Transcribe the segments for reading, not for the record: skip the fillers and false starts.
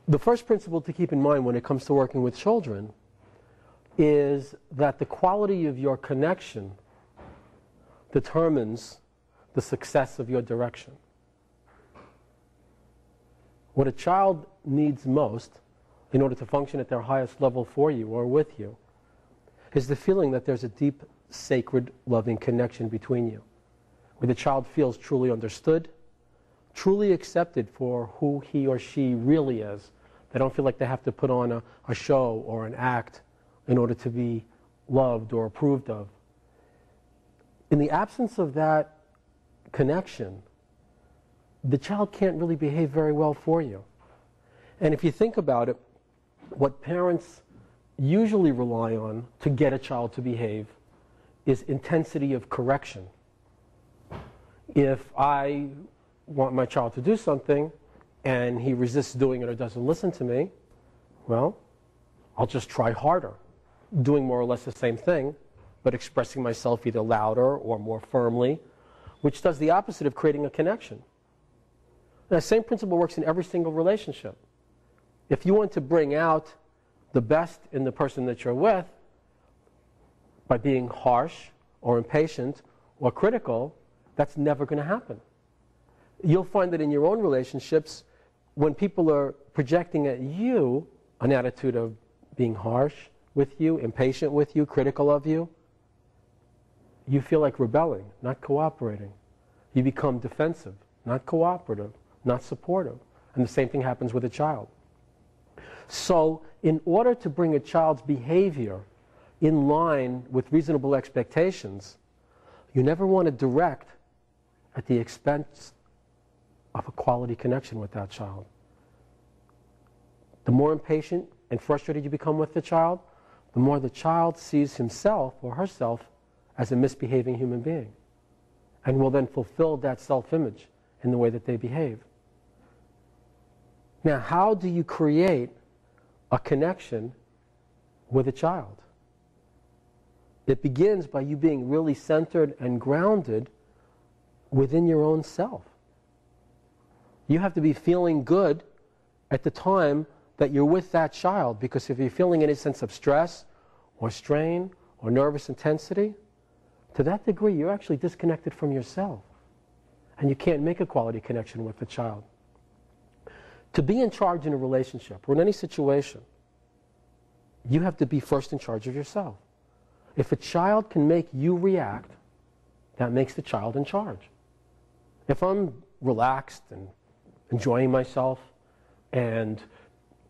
The first principle to keep in mind when it comes to working with children is that the quality of your connection determines the success of your direction. What a child needs most in order to function at their highest level for you or with you is the feeling that there's a deep, sacred, loving connection between you, where the child feels truly understood, truly accepted for who he or she really is. They don't feel like they have to put on a show or an act in order to be loved or approved of. In the absence of that connection, the child can't really behave very well for you. And if you think about it, what parents usually rely on to get a child to behave is intensity of correction. If I want my child to do something and he resists doing it or doesn't listen to me, well, I'll just try harder, doing more or less the same thing, but expressing myself either louder or more firmly, which does the opposite of creating a connection. And the same principle works in every single relationship. If you want to bring out the best in the person that you're with by being harsh or impatient or critical, that's never going to happen. You'll find that in your own relationships, when people are projecting at you an attitude of being harsh with you, impatient with you, critical of you, you feel like rebelling, not cooperating. You become defensive, not cooperative, not supportive. And the same thing happens with a child. So in order to bring a child's behavior in line with reasonable expectations, you never want to direct at the expense of a quality connection with that child. The more impatient and frustrated you become with the child, the more the child sees himself or herself as a misbehaving human being, and will then fulfill that self-image in the way that they behave. Now, how do you create a connection with a child? It begins by you being really centered and grounded within your own self. You have to be feeling good at the time that you're with that child, because if you're feeling any sense of stress or strain or nervous intensity, to that degree you're actually disconnected from yourself, and you can't make a quality connection with the child. To be in charge in a relationship or in any situation, you have to be first in charge of yourself. If a child can make you react, that makes the child in charge. If I'm relaxed and enjoying myself, and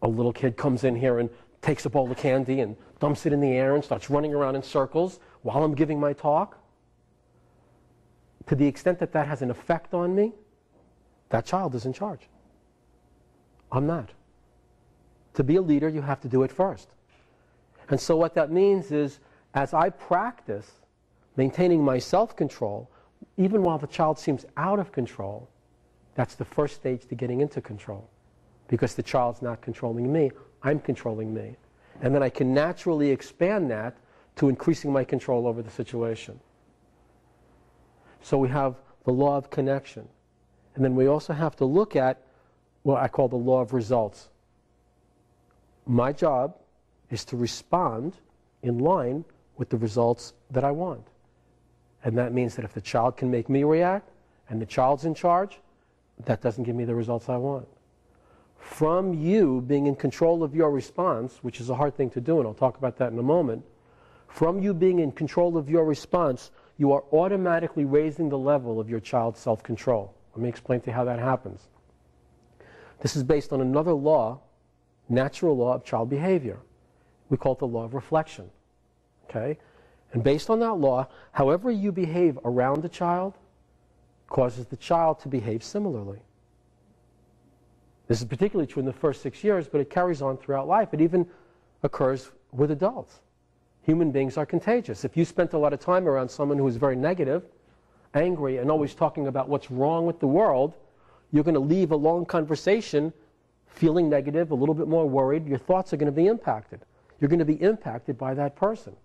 a little kid comes in here and takes a bowl of candy and dumps it in the air and starts running around in circles while I'm giving my talk, to the extent that that has an effect on me, that child is in charge. I'm not. To be a leader, you have to do it first. And so what that means is, as I practice maintaining my self-control, even while the child seems out of control, that's the first stage to getting into control. Because the child's not controlling me, I'm controlling me. And then I can naturally expand that to increasing my control over the situation. So we have the law of connection. And then we also have to look at what I call the law of results. My job is to respond in line with the results that I want. And that means that if the child can make me react and the child's in charge, that doesn't give me the results I want. From you being in control of your response, which is a hard thing to do, and I'll talk about that in a moment, from you being in control of your response, you are automatically raising the level of your child's self-control. Let me explain to you how that happens. This is based on another law, natural law of child behavior. We call it the law of reflection. Okay? And based on that law, however you behave around the child causes the child to behave similarly. This is particularly true in the first 6 years, but it carries on throughout life. It even occurs with adults. Human beings are contagious. If you spent a lot of time around someone who is very negative, angry, and always talking about what's wrong with the world, you're going to leave a long conversation feeling negative, a little bit more worried. Your thoughts are going to be impacted. You're going to be impacted by that person.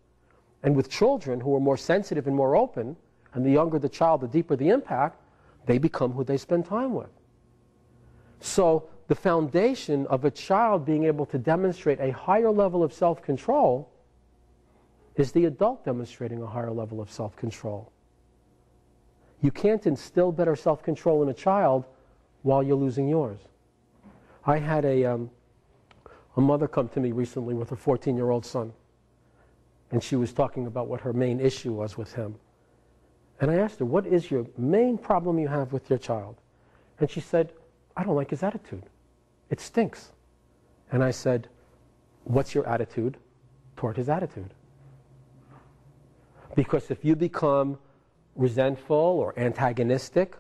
And with children who are more sensitive and more open, and the younger the child, the deeper the impact, they become who they spend time with. So the foundation of a child being able to demonstrate a higher level of self-control is the adult demonstrating a higher level of self-control. You can't instill better self-control in a child while you're losing yours. I had a mother come to me recently with her 14-year-old son, and she was talking about what her main issue was with him. And I asked her, what is your main problem you have with your child? And she said, I don't like his attitude. It stinks. And I said, what's your attitude toward his attitude? Because if you become resentful or antagonistic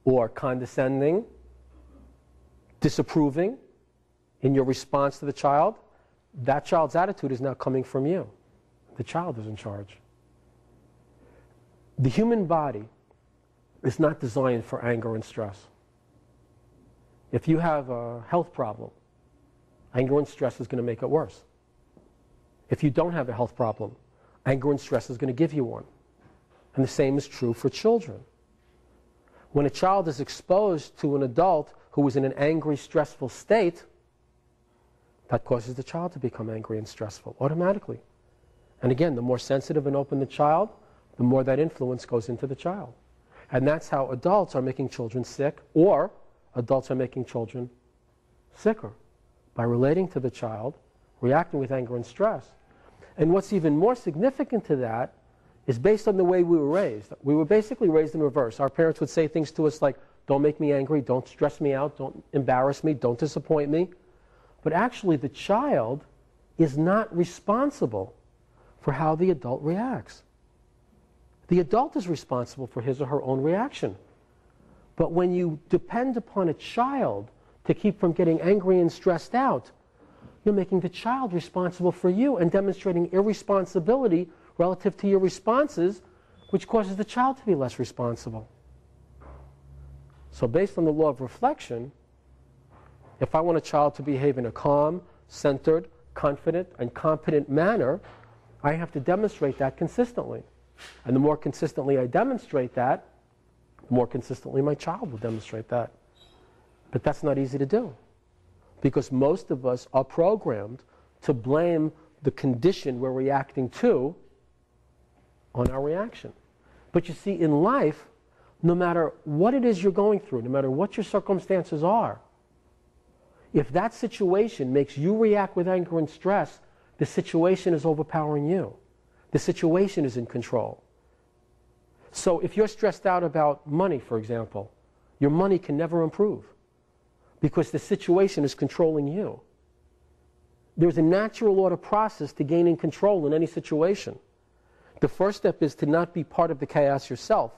or condescending, disapproving in your response to the child, that child's attitude is now coming from you. The child is in charge. The human body is not designed for anger and stress. If you have a health problem, anger and stress is going to make it worse. If you don't have a health problem, anger and stress is going to give you one. And the same is true for children. When a child is exposed to an adult who is in an angry, stressful state, that causes the child to become angry and stressful automatically. And again, the more sensitive and open the child, the more that influence goes into the child. And that's how adults are making children sick, or adults are making children sicker, by relating to the child, reacting with anger and stress. And what's even more significant to that is based on the way we were raised. We were basically raised in reverse. Our parents would say things to us like, don't make me angry, don't stress me out, don't embarrass me, don't disappoint me. But actually the child is not responsible for how the adult reacts. The adult is responsible for his or her own reaction. But when you depend upon a child to keep from getting angry and stressed out, you're making the child responsible for you and demonstrating irresponsibility relative to your responses, which causes the child to be less responsible. So based on the law of reflection, if I want a child to behave in a calm, centered, confident, and competent manner, I have to demonstrate that consistently. And the more consistently I demonstrate that, the more consistently my child will demonstrate that. But that's not easy to do, because most of us are programmed to blame the condition we're reacting to on our reaction. But you see, in life, no matter what it is you're going through, no matter what your circumstances are, if that situation makes you react with anger and stress, the situation is overpowering you. The situation is in control. So if you're stressed out about money, for example, your money can never improve because the situation is controlling you. There's a natural order process to gaining control in any situation. The first step is to not be part of the chaos yourself,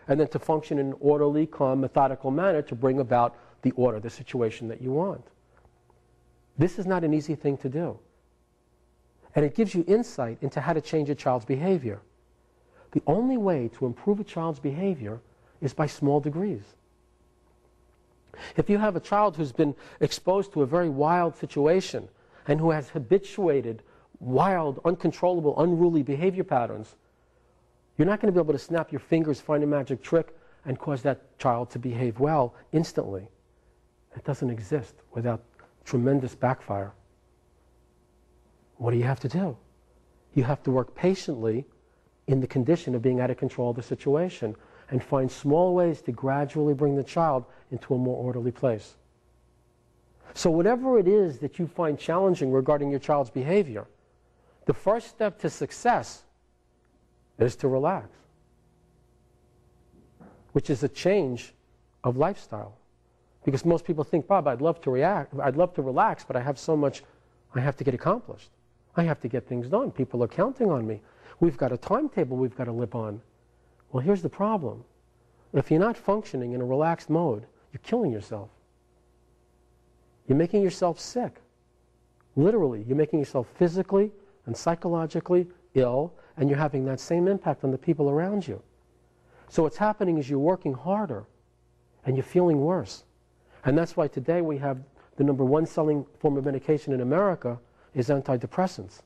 and then to function in an orderly, calm, methodical manner to bring about the order, the situation that you want. This is not an easy thing to do. And it gives you insight into how to change a child's behavior. The only way to improve a child's behavior is by small degrees. If you have a child who's been exposed to a very wild situation and who has habituated wild, uncontrollable, unruly behavior patterns, you're not going to be able to snap your fingers, find a magic trick, and cause that child to behave well instantly. It doesn't exist without tremendous backfire. What do you have to do? You have to work patiently in the condition of being out of control of the situation and find small ways to gradually bring the child into a more orderly place. So whatever it is that you find challenging regarding your child's behavior, the first step to success is to relax, which is a change of lifestyle. Because most people think, Bob, I'd love to relax, but I have so much I have to get accomplished. I have to get things done. People are counting on me. We've got a timetable we've got to live on. Well, here's the problem. If you're not functioning in a relaxed mode, you're killing yourself. You're making yourself sick. Literally, you're making yourself physically and psychologically ill, and you're having that same impact on the people around you. So what's happening is you're working harder, and you're feeling worse. And that's why today we have the #1 selling form of medication in America is antidepressants.